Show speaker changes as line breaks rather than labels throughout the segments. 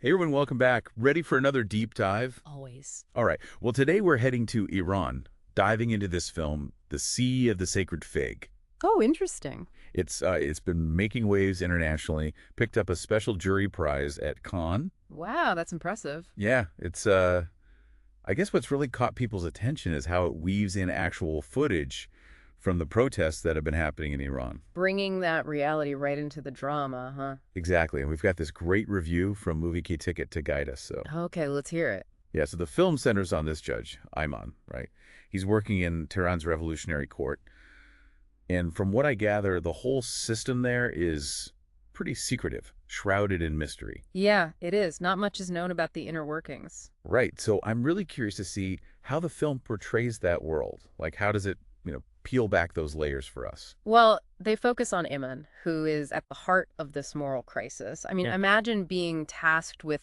Hey everyone, welcome back. Ready for another deep dive?
Always.
All right. Well, today we're heading to Iran, diving into this film, The Sea of the Sacred Fig.
Oh, interesting.
It's been making waves internationally, picked up a special jury prize at Cannes.
Wow, that's impressive.
Yeah, I guess what's really caught people's attention is how it weaves in actual footage from the protests that have been happening in Iran.
Bringing that reality right into the drama, huh?
Exactly. And we've got this great review from MovieKaTicket to guide us. So
Okay, let's hear it.
yeah, so the film centers on this judge, Ayman, right? He's working in Tehran's revolutionary court. And from what I gather, the whole system there is pretty secretive, shrouded in mystery.
Yeah, it is. Not much is known about the inner workings.
Right. So I'm really curious to see how the film portrays that world. Like, how does it, peel back those layers for us?
Well, they focus on Iman, who is at the heart of this moral crisis. I mean,
Yeah.
imagine being tasked with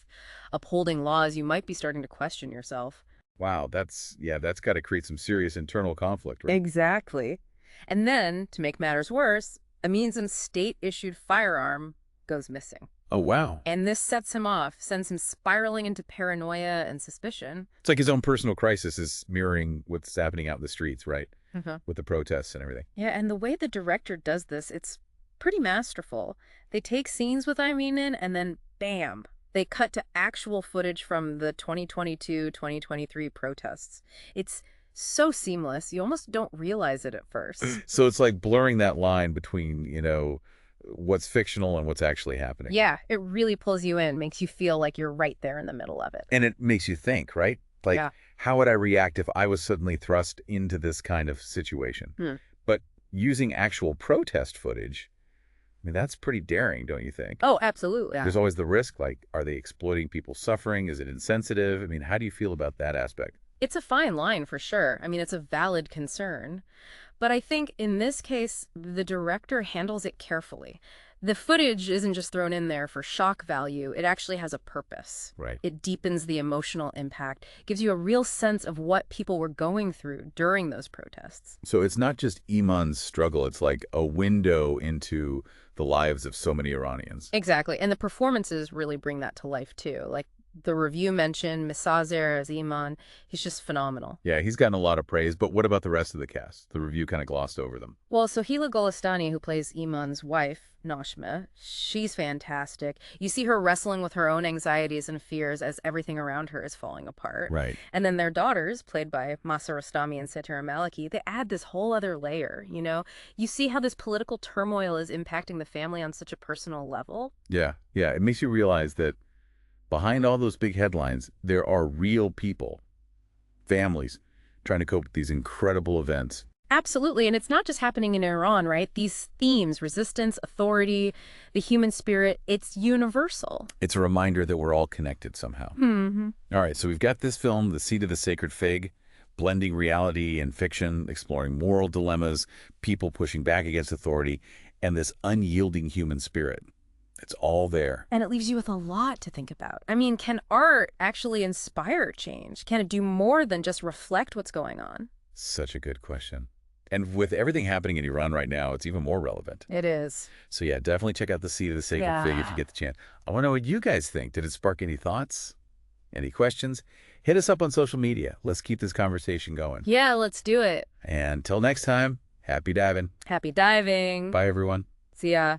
upholding laws. You might be starting to question yourself.
Wow, that's got to create some serious internal conflict, right?
Exactly. And then, to make matters worse, Amin's state-issued firearm goes missing.
Oh, wow.
And this sets him off, sends him spiraling into paranoia and suspicion.
It's like his own personal crisis is mirroring what's happening out in the streets, right?
Mhm.
With the protests and everything.
Yeah, and the way the director does this, it's pretty masterful. They take scenes with Irene and then bam, they cut to actual footage from the 2022-2023 protests. It's so seamless, you almost don't realize it at first.
So it's like blurring that line between, what's fictional and what's actually happening.
Yeah, it really pulls you in, makes you feel like you're right there in the middle of it.
And it makes you think, right? Like,
Yeah.
how would I react if I was suddenly thrust into this kind of situation? But using actual protest footage, I mean, that's pretty daring, don't you think?
Oh, absolutely.
There's always the risk, like, are they exploiting people's suffering? Is it insensitive? I mean, how do you feel about that aspect?
It's a fine line for sure. I mean, it's a valid concern. But I think in this case, the director handles it carefully. The footage isn't just thrown in there for shock value. It actually has a purpose.
Right.
It deepens the emotional impact, gives you a real sense of what people were going through during those protests.
So it's not just Iman's struggle. It's like a window into the lives of so many Iranians.
Exactly. And the performances really bring that to life, too. Like the review mentioned, Misazer as Iman, he's just phenomenal.
Yeah, he's gotten a lot of praise, but what about the rest of the cast? The review kind of glossed over them.
Well, Sohila Golestani, who plays Iman's wife, Noshma, she's fantastic. You see her wrestling with her own anxieties and fears as everything around her is falling apart.
Right.
And then their daughters, played by Masa Rostami and Setara Maliki, they add this whole other layer, you know? You see how this political turmoil is impacting the family on such a personal level?
Yeah. It makes you realize that behind all those big headlines, there are real people, families, trying to cope with these incredible events.
Absolutely. And it's not just happening in Iran, right? These themes, resistance, authority, the human spirit, it's universal.
It's a reminder that we're all connected somehow.
Mm-hmm.
All right, so we've got this film, The Seed of the Sacred Fig, blending reality and fiction, exploring moral dilemmas, people pushing back against authority, and this unyielding human spirit. It's all there.
And it leaves you with a lot to think about. I mean, can art actually inspire change? Can it do more than just reflect what's going on?
Such a good question. And with everything happening in Iran right now, it's even more relevant.
It is.
So yeah, definitely check out The Seed of the Sacred Fig if you get the chance. I want to know what you guys think. Did it spark any thoughts? Any questions? Hit us up on social media. Let's keep this conversation going.
Yeah, let's do it.
And until next time, happy diving.
Happy diving.
Bye, everyone.
See ya.